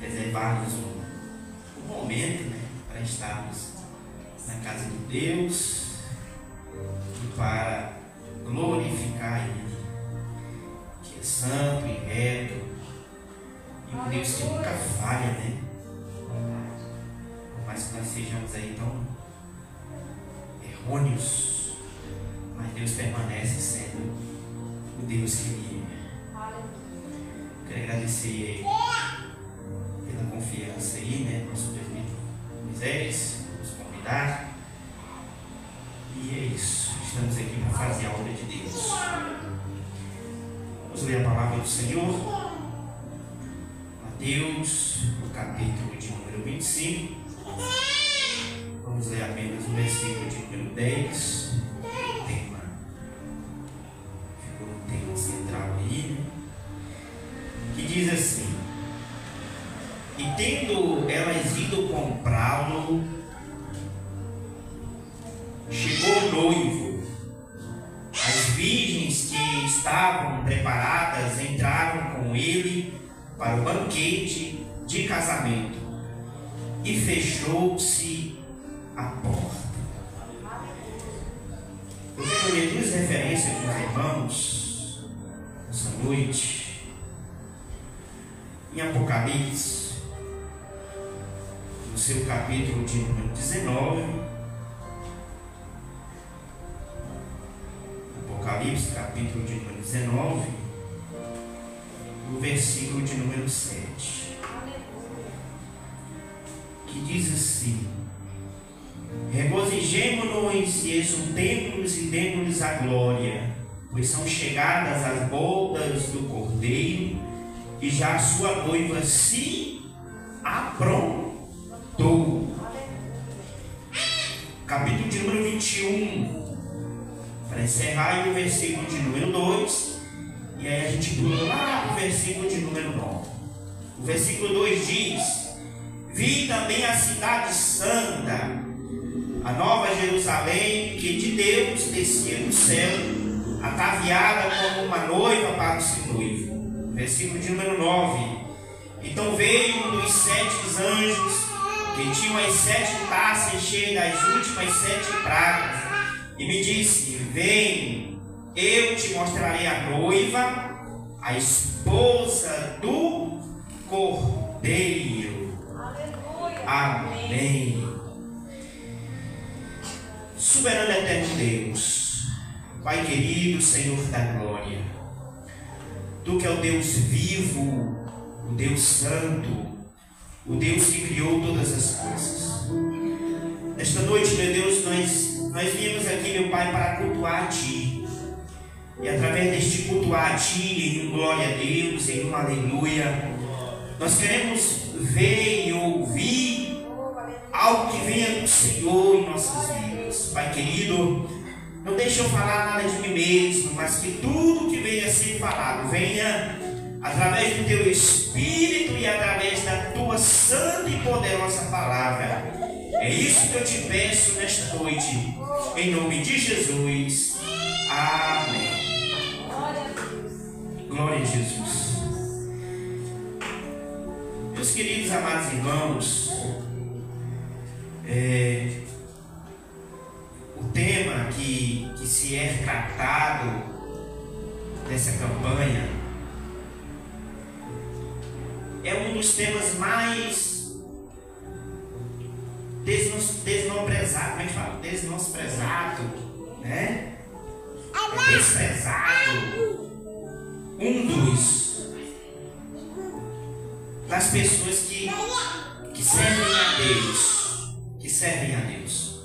reservarmos um momento, né, para estarmos na casa de Deus e para glorificar Ele, que é santo e reto, e um Deus que nunca falha, né? Mas que nós sejamos aí tão errôneos, mas Deus permanece sendo o Deus que Ele é. Quero agradecer pela confiança aí, né? Nosso presbítero Moisés, nos convidar. E é isso, estamos aqui para fazer a obra de Deus. Vamos ler a palavra do Senhor, Mateus, no capítulo de número 25. Vamos ler apenas o versículo de número 10. O tema ficou um tema central aí, né? Que diz assim: e tendo elas ido comprá-lo, chegou o noivo. As virgens que estavam preparadas entraram com ele para o banquete de casamento, e fechou-se a porta. Eu quero ler duas referências com os irmãos essa noite. Em Apocalipse, no seu capítulo de número 19. Apocalipse, capítulo de número 19, o versículo de número 7. Que diz assim: regozijemo-nos e exultemo-nos e demo-lhes a glória, pois são chegadas as bodas do Cordeiro, e já a sua noiva se aprontou. Capítulo de número 21, para encerrar, o versículo de número 2, e aí a gente pula lá o versículo de número 9. O versículo 2 diz: vi também a cidade santa, a nova Jerusalém, que de Deus descia do céu, ataviada como uma noiva para o seu noivo. Versículo de número 9. Então veio um dos 7 anjos, que tinham as 7 taças cheias das últimas 7 pragas, e me disse: vem, eu te mostrarei a noiva, a esposa do Cordeiro. Amém. Soberano eterno Deus, Pai querido, Senhor da glória, Tu que é o Deus vivo, o Deus santo, o Deus que criou todas as coisas. Nesta noite, meu Deus, nós viemos aqui, meu Pai, para cultuar a Ti. E através deste cultuar a Ti, em um glória a Deus, em um aleluia, nós queremos ver e ouvir algo que venha do Senhor em nossas vidas. Pai querido, não deixe eu falar nada de mim mesmo, mas que tudo que venha a ser falado venha através do Teu Espírito e através da Tua santa e poderosa palavra. É isso que eu te peço nesta noite, em nome de Jesus. Amém. Glória a Jesus. Meus queridos amados irmãos, o tema que se é tratado dessa campanha é um dos temas mais desmenosprezado, como é que fala? Desmenosprezado, né? Desprezado. Um das pessoas que servem a Deus, que servem a Deus,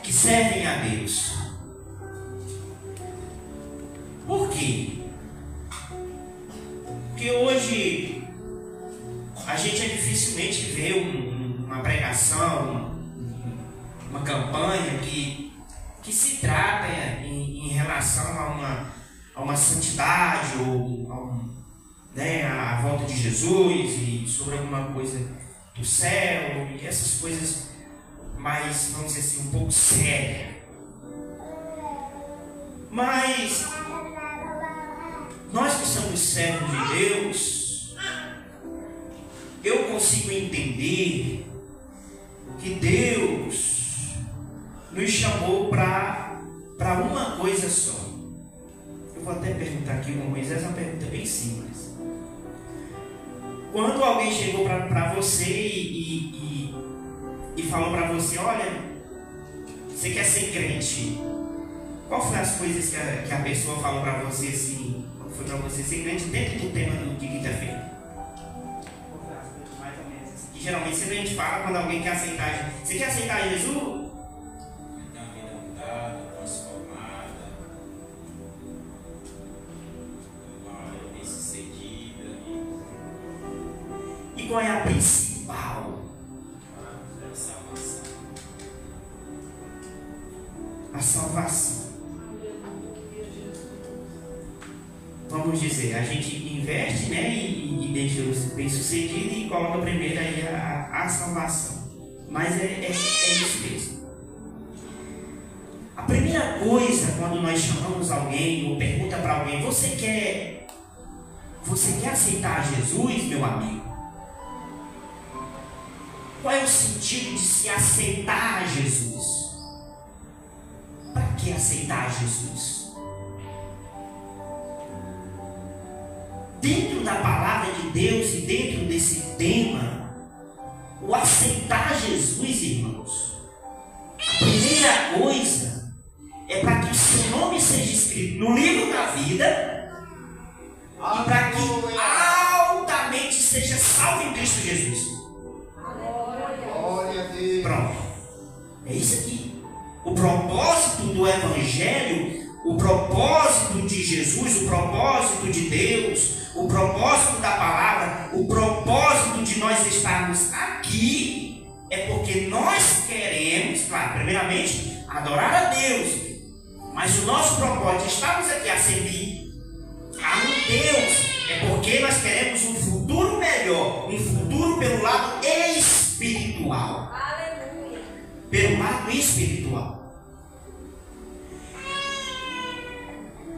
que servem a Deus. Por quê? Porque hoje a gente dificilmente vê uma pregação, uma campanha que se trata em relação a uma santidade ou a volta de Jesus e sobre alguma coisa do céu e essas coisas mais, vamos dizer assim, um pouco sérias. Mas nós que estamos somos servos de Deus, eu consigo entender que Deus nos chamou para uma coisa só. Eu vou até perguntar aqui com Moisés uma pergunta bem simples. Quando alguém chegou para você e falou para você, olha, você quer ser crente, qual foi as coisas que a pessoa falou para você assim, foi para você ser crente dentro do tema de quinta-feira? Mais ou menos assim. Que geralmente sempre a gente fala quando alguém quer aceitar Jesus. Você quer aceitar Jesus? Tem uma vida mudada, transformada, uma área bem-sucedida. E qual é a principal? A salvação. Vamos dizer, a gente investe, né, e deixa os bem-sucedido e coloca primeiro aí a salvação. Mas é isso mesmo. A primeira coisa, quando nós chamamos alguém ou pergunta para alguém, você quer aceitar Jesus, meu amigo? Qual é o sentido de se aceitar Jesus? Para que aceitar Jesus? Dentro da palavra de Deus e dentro desse tema, o aceitar Jesus, irmãos, a primeira coisa é para que o seu nome seja escrito no livro da vida e para que altamente seja salvo em Cristo Jesus. Pronto. É isso aqui. O propósito do Evangelho, o propósito de Jesus, o propósito de Deus, o propósito da palavra, o propósito de nós estarmos aqui é porque nós queremos, claro, primeiramente, adorar a Deus. Mas o nosso propósito de estarmos aqui a servir a um Deus é porque nós queremos um futuro melhor, um futuro pelo lado espiritual. Aleluia. Pelo lado espiritual.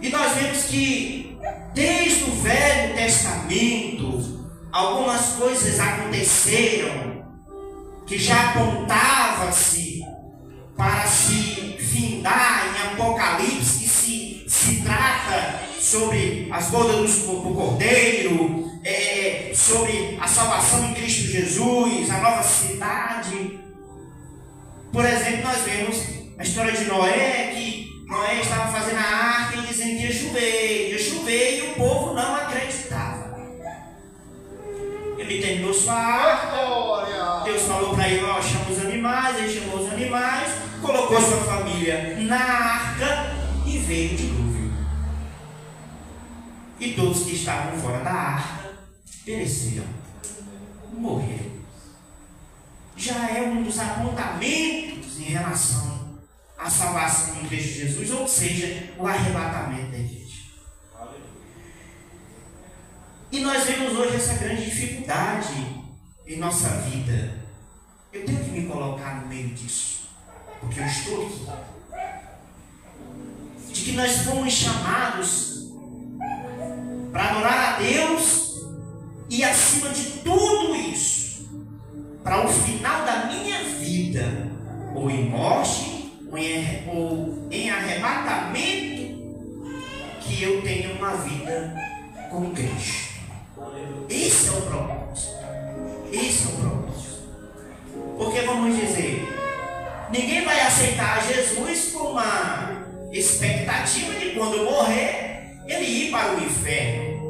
E nós vemos que desde o Velho Testamento algumas coisas aconteceram que já apontava-se para se findar em Apocalipse, que se trata sobre as bodas do Cordeiro, sobre a salvação em Cristo Jesus, a nova cidade. Por exemplo, nós vemos a história de Noé, que Noé estava fazendo a arca e dizendo que ia chover e o povo não acreditava. Ele terminou sua arca, Deus falou para ele, chama os animais, ele chamou os animais, colocou sua família na arca e veio o dilúvio. E todos que estavam fora da arca pereceram, morreram. Já é um dos apontamentos em relação à salvação em Cristo Jesus, ou seja, o arrebatamento da igreja. E nós vemos hoje essa grande dificuldade em nossa vida. Eu tenho que me colocar no meio disso, porque eu estou aqui. De que nós fomos chamados para adorar a Deus e, acima de tudo isso, para o final da minha vida, ou em morte, ou em arrebatamento, que eu tenha uma vida com Cristo. Esse é o propósito. Esse é o propósito. Porque vamos dizer, ninguém vai aceitar Jesus com uma expectativa de quando morrer, ele ir para o inferno.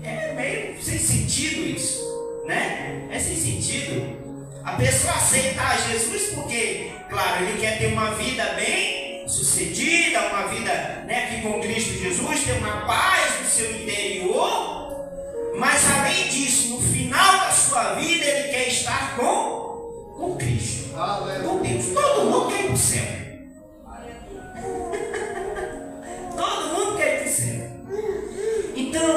É meio sem sentido isso, né? É sem sentido. A pessoa aceitar Jesus porque, claro, ele quer ter uma vida bem sucedida, uma vida, né, aqui com Cristo Jesus, ter uma paz no seu interior. Mas além disso, no final da sua vida, ele quer estar com Cristo, com Deus. Todo mundo quer ir para o céu. Todo mundo quer ir para o céu. Então,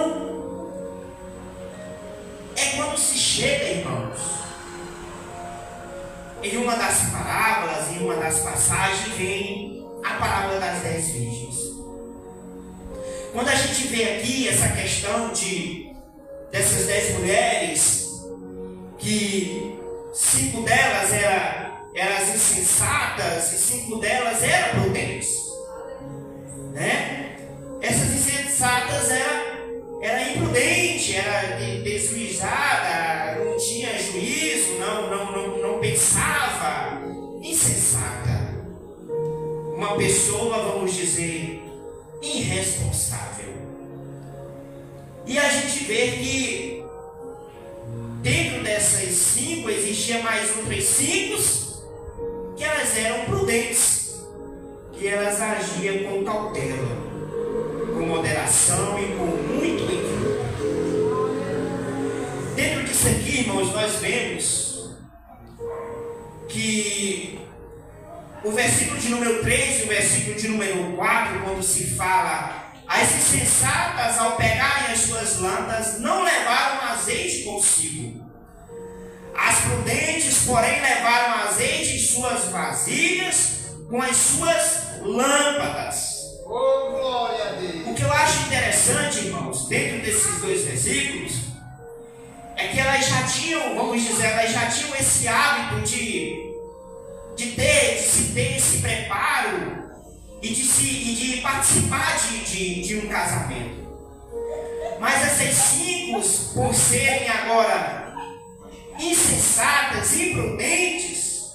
é quando se chega, irmãos, em uma das parábolas, em uma das passagens, vem a parábola das 10 virgens. quando a gente vê aqui essa questão dessas 10 mulheres, que 5 delas eram as insensatas e 5 delas eram prudentes, né? Essas insensatas era imprudente, era desjuizada, não tinha juízo, não pensava. Insensata. Uma pessoa, vamos dizer, irresponsável. E a gente vê que dentro dessas 5 existia mais outras 5 que elas eram prudentes, que elas agiam com cautela, com moderação e com muito equilíbrio. Dentro disso aqui, irmãos, nós vemos que o versículo de número 3 e o versículo de número 4, quando se fala: as insensatas, ao pegarem as suas lâmpadas, não levaram azeite consigo. As prudentes, porém, levaram azeite em suas vasilhas com as suas lâmpadas. Oh, glória a Deus! O que eu acho interessante, irmãos, dentro desses 2 versículos, é que elas já tinham, vamos dizer, elas já tinham esse hábito de ter esse preparo e de participar de um casamento. Mas essas 5, por serem agora insensatas, imprudentes,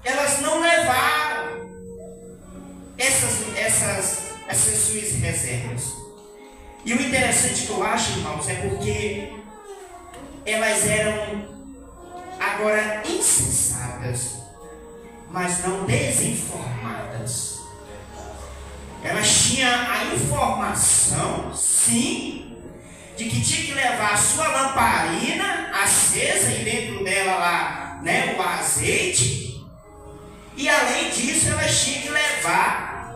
elas não levaram essas suas reservas. E o interessante que eu acho, irmãos, é porque elas eram agora insensatas, mas não desinformadas. Elas tinham a informação, sim, de que tinha que levar a sua lamparina acesa e dentro dela lá, né, o azeite. E além disso, elas tinham que levar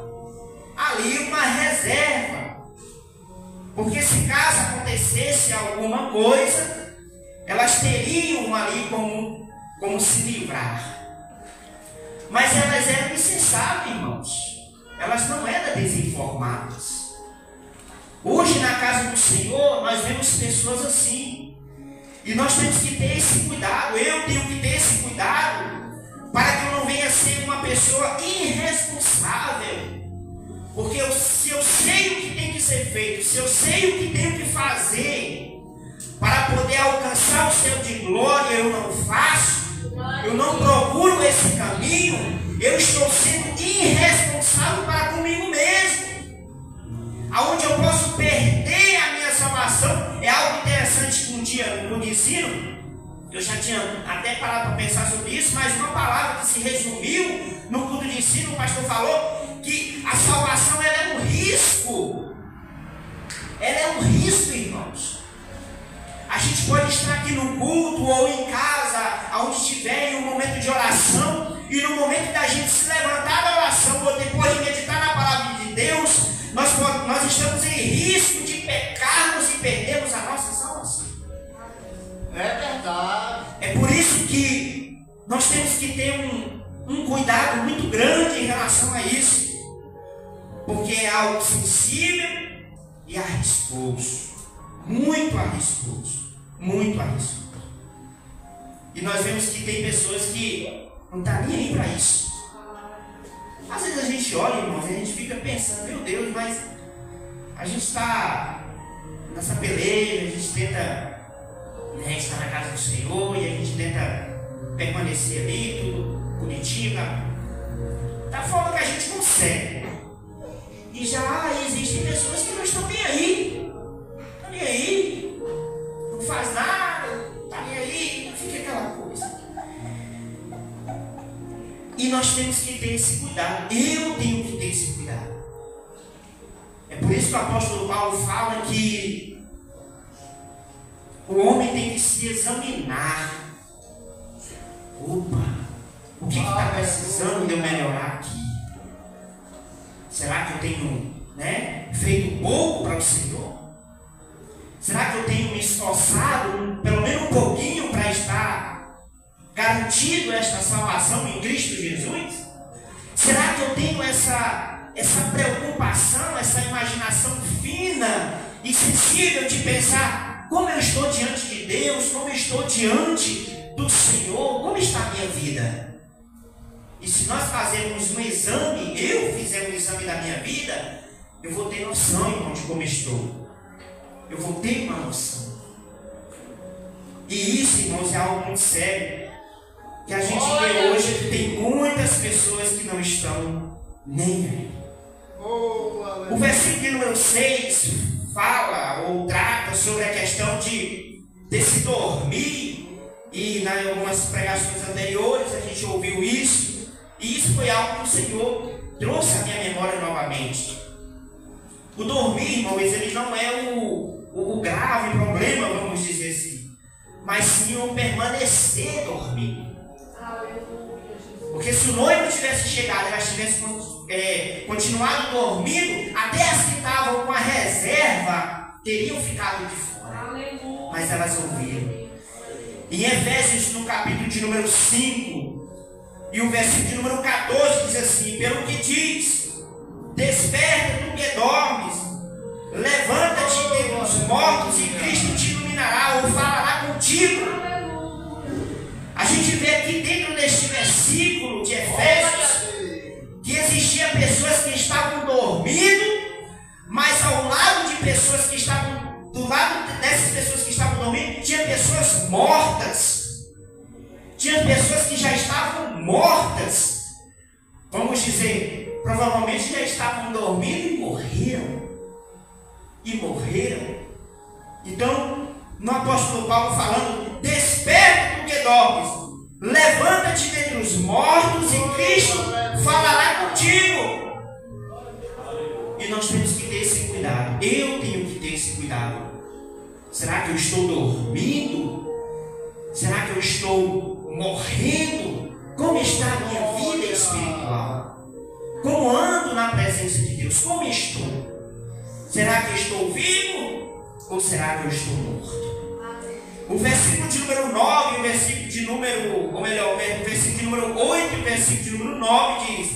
ali uma reserva. Porque se caso acontecesse alguma coisa, elas teriam ali como se livrar. Mas elas eram insensatas, irmãos. Elas não eram desinformadas. Hoje na casa do Senhor nós vemos pessoas assim. E nós temos que ter esse cuidado. Eu tenho que ter esse cuidado para que eu não venha ser uma pessoa irresponsável. Porque se eu sei o que tem que ser feito, se eu sei o que tenho que fazer para poder alcançar o céu de glória, eu não faço, eu não procuro esse caminho, eu estou sendo irresponsável para comigo mesmo. Aonde eu posso perder a minha salvação. É algo interessante que um dia no ensino, eu já tinha até parado para pensar sobre isso, mas uma palavra que se resumiu no culto de ensino, o pastor falou que a salvação ela é um risco. Ela é um risco, irmãos. A gente pode estar aqui no culto ou em casa, aonde estiver, em um momento de oração, e no momento da gente se levantar da oração, ou depois de meditar na palavra de Deus, nós estamos em risco de pecarmos e perdermos a nossa salvação. É verdade. É por isso que nós temos que ter um cuidado muito grande em relação a isso, porque é algo sensível e arriscoso, muito arriscoso, muito arriscoso. E nós vemos que tem pessoas que não estão nem aí para isso. Às vezes a gente olha, irmãos, e a gente fica pensando, meu Deus, mas a gente está nessa peleja, a gente tenta estar na casa do Senhor e a gente tenta permanecer ali, tudo bonitinho, da forma que a gente consegue. E já existem pessoas que não estão nem aí, não nem aí, não faz nada, está nem aí, fica aquela coisa. E nós temos que ter esse cuidado. Eu tenho que ter esse cuidado. É por isso que o apóstolo Paulo fala que o homem tem que se examinar. Opa, o que está precisando de eu melhorar aqui? Será que eu tenho feito pouco para o Senhor? Será que eu tenho me esforçado pelo menos um pouquinho para estar garantido esta salvação em Cristo Jesus? Será que eu tenho essa essa preocupação, essa imaginação fina e sensível de pensar como eu estou diante de Deus, como eu estou diante do Senhor, como está a minha vida. E se nós fazermos um exame, eu fizer um exame da minha vida, eu vou ter noção, irmão, de como estou. Eu vou ter uma noção. E isso, irmãos, é algo muito sério. Que a gente vê hoje que tem muitas pessoas que não estão nem aí. O versículo de número 6 fala ou trata sobre a questão de se dormir. E em algumas pregações anteriores a gente ouviu isso. E isso foi algo que o Senhor trouxe à minha memória novamente. O dormir, irmãos, ele não é o grave problema, vamos dizer assim, mas sim o permanecer dormindo. Porque se o noivo tivesse chegado e elas tivessem continuado dormindo, até as que estavam com a reserva teriam ficado de fora. Mas elas ouviram. Em Efésios, no capítulo de número 5, e o versículo de número 14 diz assim: pelo que diz, desperta tu que dormes, levanta-te dentre os mortos e Cristo te iluminará ou falará contigo. A gente vê aqui dentro deste versículo de Efésios que existiam pessoas que estavam dormindo, mas ao lado de pessoas que estavam, do lado dessas pessoas que estavam dormindo, tinha pessoas mortas. Tinha pessoas que já estavam mortas. Vamos dizer, provavelmente já estavam dormindo e morreram. Então, no apóstolo Paulo falando: desperta tu que dormes, levanta-te dentre os mortos e Cristo falará contigo. E nós temos que ter esse cuidado. Eu tenho que ter esse cuidado. Será que eu estou dormindo? Será que eu estou morrendo? Como está a minha vida espiritual? Como ando na presença de Deus? Como estou? Será que eu estou vivo? Ou será que eu estou morto? O versículo de número 9, o versículo de número, ou melhor, o versículo de número 8 e o versículo de número 9 diz: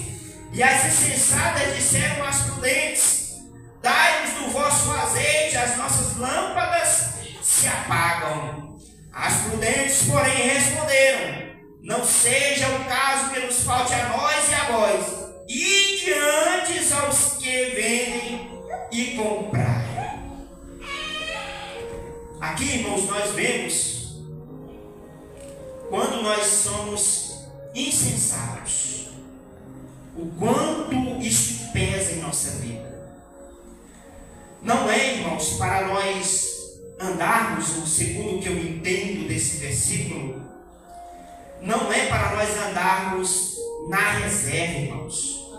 e as insensatas disseram às prudentes: dai-nos do vosso azeite, as nossas lâmpadas se apagam. As prudentes, porém, responderam: não seja o caso que nos falte a nós e a vós, e diante aos que vendem e comprai. Aqui, irmãos, nós vemos quando nós somos insensatos, o quanto isso pesa em nossa vida. Não é, irmãos, para nós andarmos, segundo o que eu entendo desse versículo, não é para nós andarmos na reserva, irmãos,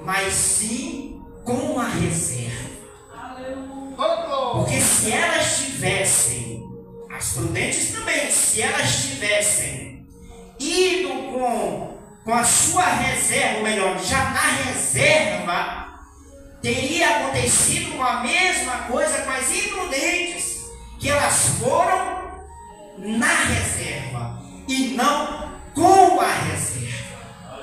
mas sim com a reserva. Porque se elas tivessem, as prudentes também, se elas tivessem ido com a sua reserva, ou melhor, já na reserva, teria acontecido a mesma coisa com as imprudentes, que elas foram na reserva e não com a reserva.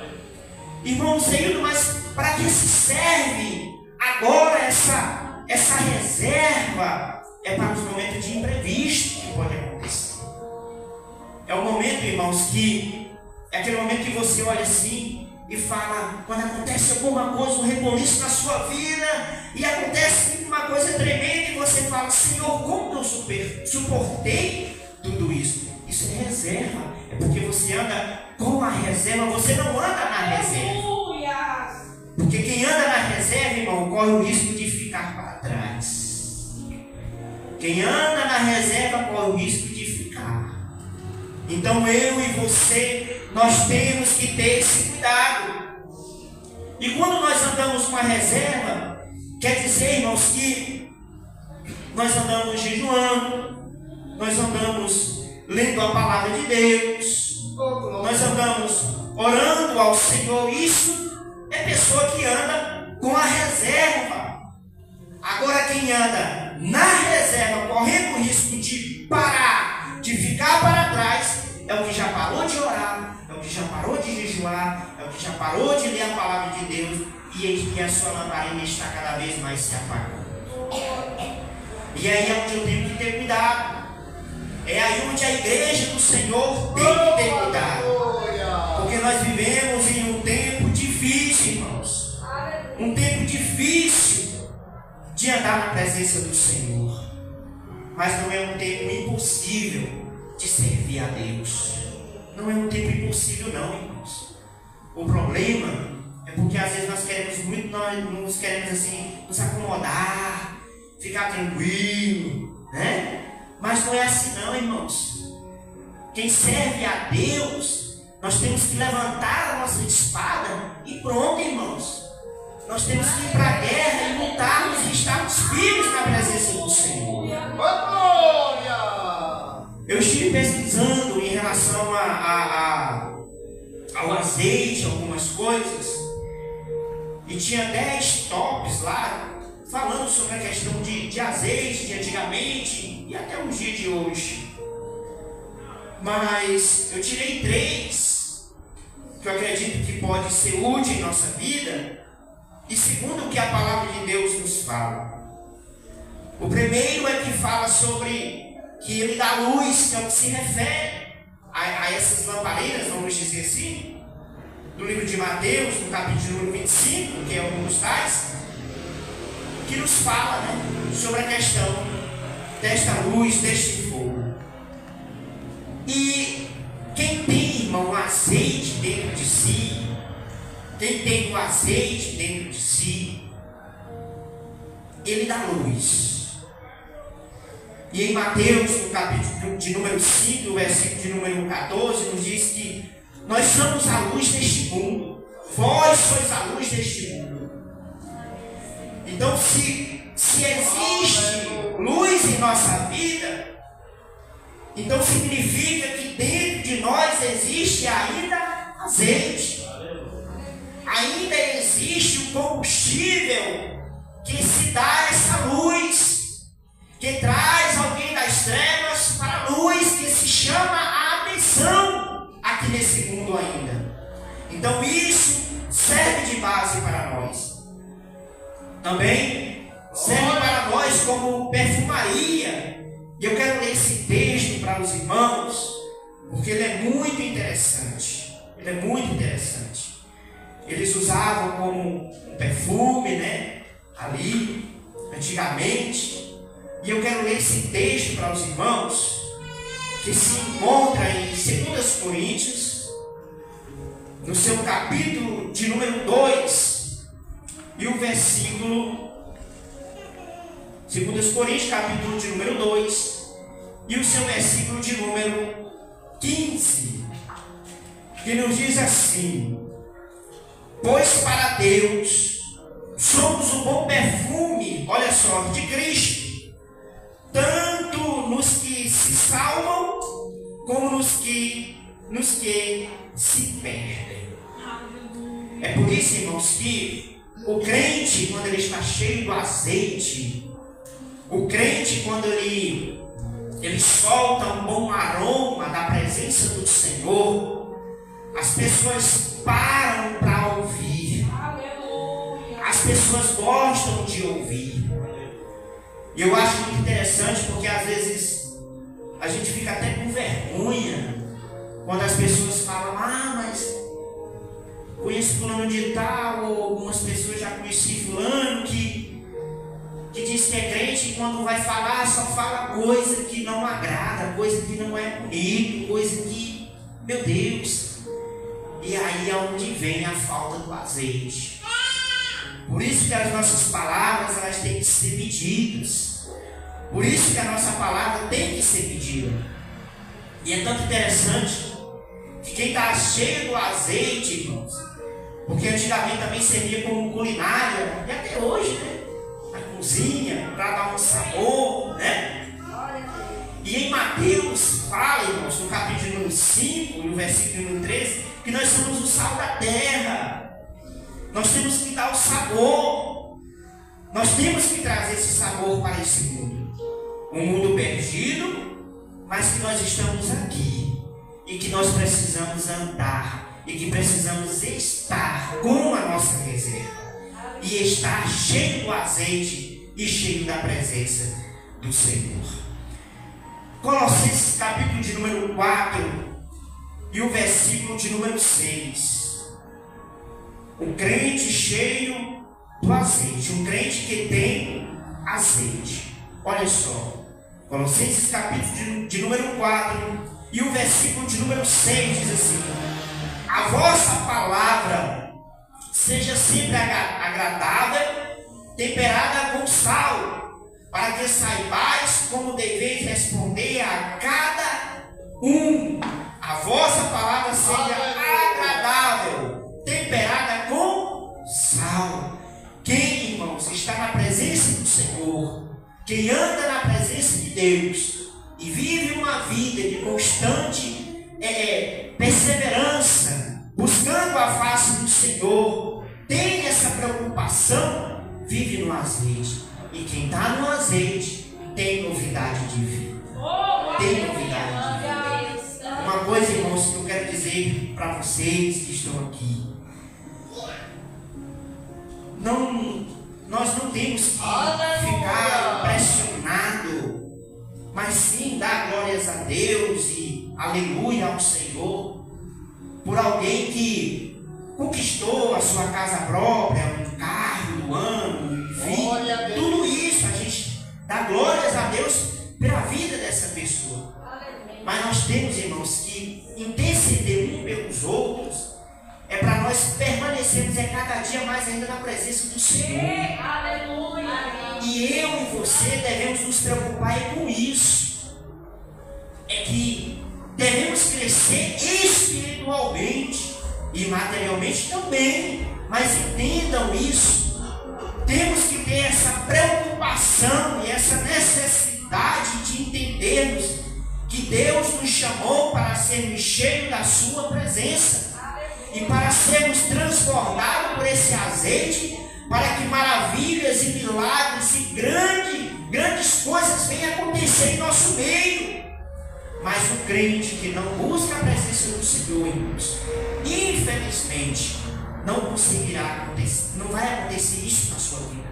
Irmão Senhor, mas para que se serve agora essa reserva? É para os momentos de imprevisto que pode acontecer. É o momento, irmãos, que é aquele momento que você olha assim e fala, quando acontece alguma coisa, um reboliço na sua vida, e acontece uma coisa tremenda, e você fala: Senhor, como eu suportei tudo isso? Isso é reserva. É porque você anda com a reserva, você não anda na reserva. Porque quem anda na reserva, irmão, corre o risco de ficar para trás. Quem anda na reserva corre o risco de ficar. Então eu e você, nós temos que ter esse cuidado. E quando nós andamos com a reserva, quer dizer, irmãos, que nós andamos jejuando, nós andamos lendo a palavra de Deus, nós andamos orando ao Senhor. Isso é pessoa que anda com a reserva. Agora quem anda na reserva, correndo o risco de parar, de ficar para trás, é o que já parou de orar, é o que já parou de jejuar, é o que já parou de ler a palavra de Deus e a sua lamparina está cada vez mais se apagando. E aí é onde eu tenho que ter cuidado. É aí onde a igreja do Senhor tem que ter cuidado. Porque nós vivemos em um tempo difícil, irmãos. Um tempo difícil de andar na presença do Senhor. Mas não é um tempo impossível de servir a Deus. Não é um tempo impossível não, irmãos. O problema é porque às vezes nós queremos muito, nós queremos assim, nos acomodar, ficar tranquilo, né? Mas não é assim não, irmãos. Quem serve a Deus, nós temos que levantar a nossa espada e pronto, irmãos. Nós temos que ir para a guerra e lutarmos e estarmos firmes na presença do Senhor. Eu estive pesquisando em relação ao azeite, algumas coisas, e tinha 10 tops lá, falando sobre a questão de azeite de antigamente e até os dias de hoje. Mas eu tirei 3 que eu acredito que pode ser útil em nossa vida, e segundo o que a palavra de Deus nos fala. O primeiro é que fala sobre que ele dá luz, que é o que se refere a essas lamparinas, vamos dizer assim, do livro de Mateus, no capítulo 25, que é um dos tais, que nos fala, né, sobre a questão desta luz, deste fogo. E quem tem, irmão, azeite dentro de si, quem tem o azeite dentro de si, ele dá luz. E em Mateus, no capítulo de número 5, o versículo de número 14, nos diz que nós somos a luz deste mundo. Vós sois a luz deste mundo. Então, se existe luz em nossa vida, então significa que dentro de nós existe ainda azeite. Ainda existe o combustível que se dá essa luz, que traz alguém das trevas para a luz, que se chama a atenção aqui nesse mundo ainda. Então isso serve de base para nós. Também serve para nós como perfumaria. E eu quero ler esse texto para os irmãos, porque ele é muito interessante. Ele é muito interessante. Eles usavam como um perfume, né? Ali, antigamente. E eu quero ler esse texto para os irmãos, que se encontra em 2 Coríntios, no seu capítulo de número 2, e o versículo, 2 Coríntios, capítulo de número 2, e o seu versículo de número 15, que nos diz assim: pois para Deus somos o bom perfume, olha só, de Cristo, tanto nos que se salvam, como nos que se perdem. É por isso, irmãos, que o crente, quando ele está cheio do azeite, o crente, quando ele solta um bom aroma da presença do Senhor, as pessoas param para ouvir. As pessoas gostam de ouvir. E eu acho muito interessante, porque às vezes a gente fica até com vergonha quando as pessoas falam: mas conheço fulano de tal, ou algumas pessoas já conheci fulano que diz que é crente, e quando vai falar só fala coisa que não agrada, coisa que não é bonito, coisa que, meu Deus. E aí é onde vem a falta do azeite. Por isso que as nossas palavras, elas têm que ser medidas. Por isso que a nossa palavra tem que ser medida. E é tanto interessante que quem está cheio do azeite, irmãos, porque antigamente também servia como culinária, e até hoje, né? Na cozinha, para dar um sabor, né? E em Mateus fala, irmãos, no capítulo 5, no versículo 13, que nós somos o sal da terra. Nós temos que dar o sabor. Nós temos que trazer esse sabor para esse mundo. Um mundo perdido, mas que nós estamos aqui. E que nós precisamos andar. E que precisamos estar com a nossa reserva. e estar cheio do azeite e cheio da presença do Senhor. Colossenses capítulo de número 4 e o versículo de número 6. O crente cheio do azeite, um crente que tem azeite. Olha só, Colossenses capítulo de número 4 e o versículo de número 6 diz assim: a vossa palavra seja sempre agradável, temperada com sal, para que saibais como deveis responder a cada um. A vossa palavra seja agradável, temperada com sal. Quem, irmãos, está na presença do Senhor, quem anda na presença de Deus e vive uma vida de constante perseverança, buscando a face do Senhor, tem essa preocupação, vive no azeite. E quem está no azeite tem novidade de vida. Tem novidade de vida. Uma coisa, irmãos, que eu quero dizer para vocês que estão aqui. Nós não temos que ficar impressionados, mas sim dar glórias a Deus e aleluia ao Senhor por alguém que conquistou a sua casa própria, um carro do ano, enfim, tudo isso a gente dá glórias a Deus pela vida dessa pessoa. Mas nós temos, irmãos, que interceder uns pelos outros é para nós permanecermos cada dia mais ainda na presença do Senhor. E eu e você devemos nos preocupar com isso. É que devemos crescer espiritualmente e materialmente também. Mas entendam isso. Temos que ter essa preocupação e essa necessidade de entendermos que Deus nos chamou para sermos cheios da sua presença e para sermos transbordados por esse azeite, para que maravilhas e milagres e grandes coisas venham acontecer em nosso meio. Mas o crente que não busca a presença do Senhor, irmãos, infelizmente não conseguirá acontecer, não vai acontecer isso na sua vida.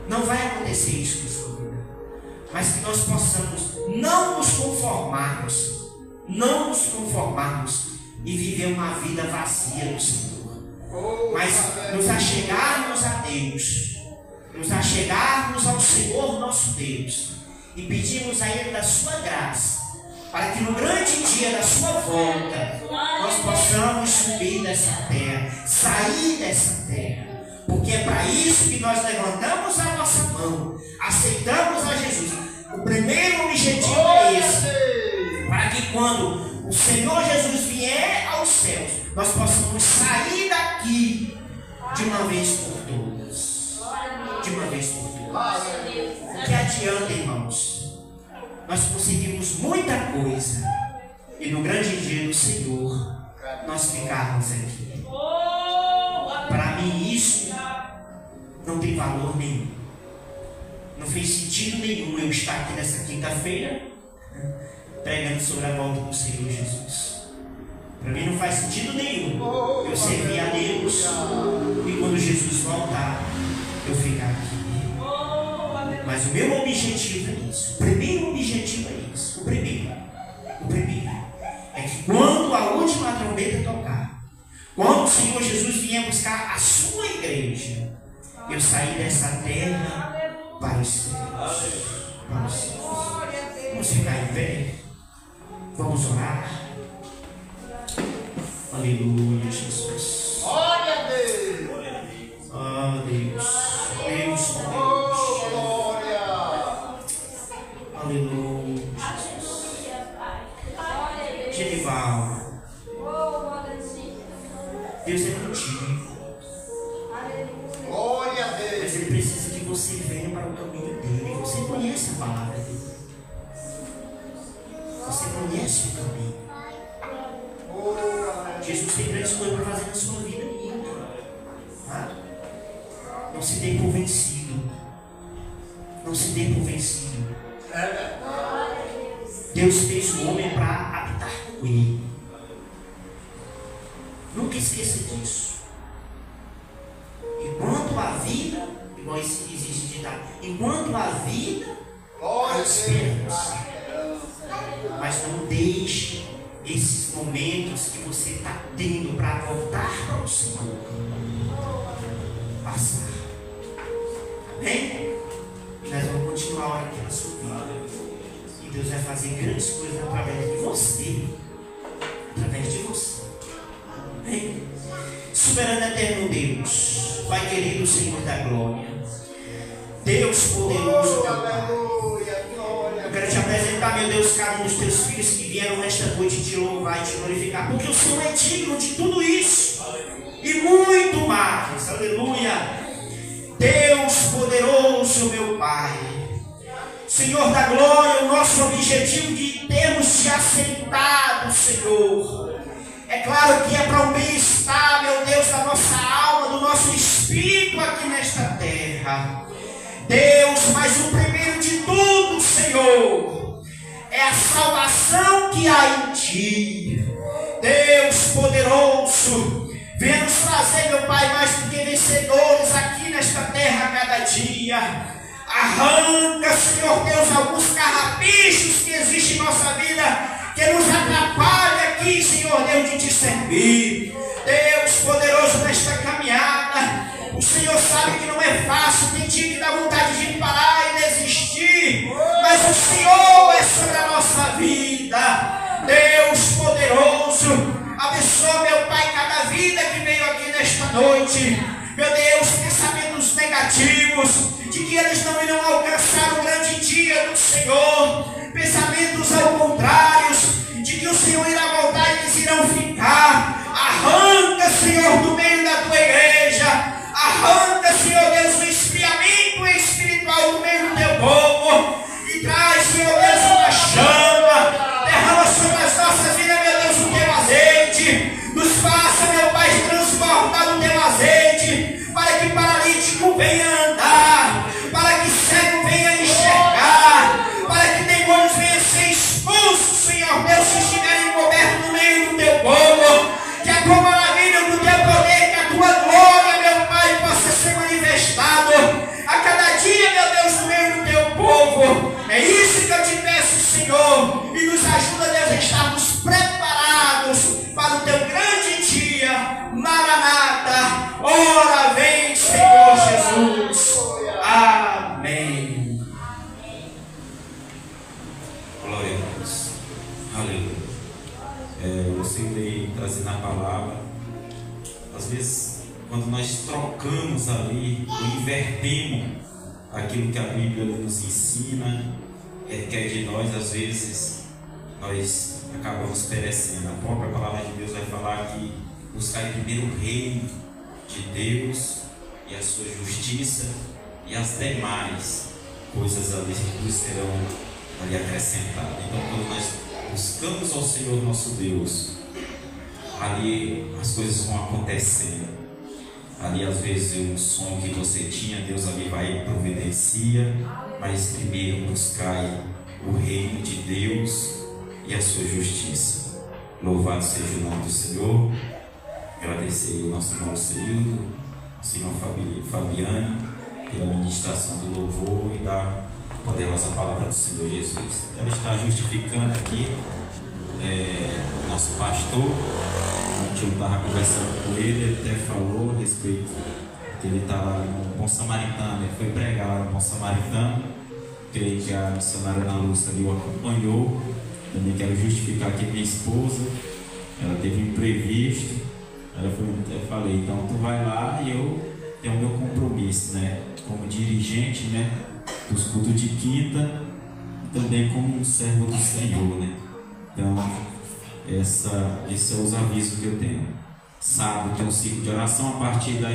Não vai acontecer isso na sua vida. Mas que nós possamos não nos conformarmos e viver uma vida vazia do Senhor, mas nos achegarmos a Deus, nos achegarmos ao Senhor nosso Deus e pedirmos a Ele da sua graça, para que no grande dia da sua volta nós possamos subir dessa terra, sair dessa terra, porque é para isso que nós levantamos a nossa mão, aceitamos a Jesus. O primeiro objetivo é esse, para que quando o Senhor Jesus vier aos céus, nós possamos sair daqui de uma vez por todas. De uma vez por todas. O que adianta, irmãos? Nós conseguimos muita coisa e no grande dia do Senhor nós ficarmos aqui. Para mim isso não tem valor nenhum. Não fez sentido nenhum eu estar aqui nessa quinta-feira pregando sobre a volta do Senhor Jesus. Para mim não faz sentido nenhum eu servir a Deus e quando Jesus voltar eu ficar aqui. Mas o meu objetivo é isso. O primeiro objetivo é isso. O primeiro é que quando a última trombeta tocar, quando o Senhor Jesus vier buscar a sua igreja, eu sair dessa terra para os céus. Para os céus. Vamos ficar em pé. Vamos orar. Aleluia, Jesus. Glória a Deus. Oh, Deus. Deus. Glória. Aleluia, Jesus. Genival. Deus é contigo. Glória a Deus. Mas Ele precisa que você venha para o caminho dele. Você conhece a palavra dele. Você conhece o caminho. Jesus tem grandes coisas para fazer na sua vida ainda. Tá? Não se dê por vencido. Não se dê por vencido. Deus fez o homem para habitar com ele. Nunca esqueça disso. Enquanto a você. Mas não deixe esses momentos que você está tendo para voltar para o Senhor passar. Amém? E nós vamos continuar orando pela sua vida. E Deus vai fazer grandes coisas através de você. Através de você. Amém? Soberano eterno Deus, Pai querido, Senhor da glória, Deus poderoso, meu Pai. Eu quero te apresentar, meu Deus, cada um dos teus filhos que vieram nesta noite te louvar e te glorificar, porque o Senhor é digno de tudo isso e muito mais. Aleluia. Deus poderoso, meu Pai, Senhor da glória, o nosso objetivo de termos te aceitado, Senhor, é claro que é para o bem-estar, meu Deus, da nossa alma, do nosso espírito aqui nesta terra. Deus, mas o primeiro de tudo, Senhor, é a salvação que há em Ti. Deus poderoso, venha nos fazer, meu Pai, mais do que vencedores aqui nesta terra a cada dia. Arranca, Senhor Deus, alguns carrapichos que existem em nossa vida, que nos atrapalha aqui, Senhor Deus, de te servir. Deus poderoso, nesta caminhada, o Senhor sabe que não é fácil, tem dia que dá vontade de parar e desistir, mas o Senhor é sobre a nossa vida. Deus poderoso, abençoa, meu Pai, cada vida que veio aqui nesta noite. Meu Deus, pensamentos negativos, de que eles não irão alcançar o grande dia do Senhor, pensamentos ao contrário, de que o Senhor irá voltar e eles irão ficar. Arranca, Senhor, do meio da tua igreja, arranca, Senhor Deus, o esfriamento espiritual do meio do teu povo, e traz, Senhor Deus, uma chama, derrama sobre as nossas vidas, meu Deus, o teu azeite, nos faça, meu Pai, transbordar do teu azeite, para que paralítico venha andar, para que cego venha enxergar, para que demônios venham ser expulsos, Senhor Deus, se estiverem cobertos no meio do teu povo, que a tua maravilha do teu poder, que a tua glória, meu Pai, possa ser manifestado a cada dia, meu Deus, no meio do teu povo. É isso que eu te peço, Senhor, e nos ajuda, Deus, a estarmos preparados para o teu grande dia. Maranata, ora vem, Senhor Jesus. Amém. Glória a Deus. Aleluia. Eu sempre trazendo a palavra. Às vezes, quando nós trocamos ali, ou invertemos aquilo que a Bíblia nos ensina, requer de nós, às vezes, nós acabamos perecendo. A própria palavra de Deus vai falar que buscar primeiro o reino de Deus e a sua justiça, e as demais coisas ali nos serão ali acrescentadas. Então, quando nós buscamos ao Senhor nosso Deus, ali as coisas vão acontecendo. Ali às vezes um sonho que você tinha, Deus ali vai e providencia, mas primeiro buscai o reino de Deus e a sua justiça. Louvado seja o nome do Senhor. Agradecer o nosso irmão Cirildo, o senhor Fabiane, pela ministração do louvor e da poderosa palavra do Senhor Jesus. Ela está justificando aqui o nosso pastor. Ontem eu estava conversando com ele, ele até falou a respeito que ele está lá no Bom Samaritano, ele foi pregar lá no Bom Samaritano. Creio que a missionária Ana Lúcia ali o acompanhou. Também quero justificar aqui minha esposa, ela teve um imprevisto. Eu falei, então tu vai lá e eu tenho o meu compromisso, né? Como dirigente, né? Dos cultos de quinta e também como um servo do Senhor, né? Então, esses são os avisos que eu tenho. Sábado tem um ciclo de oração a partir da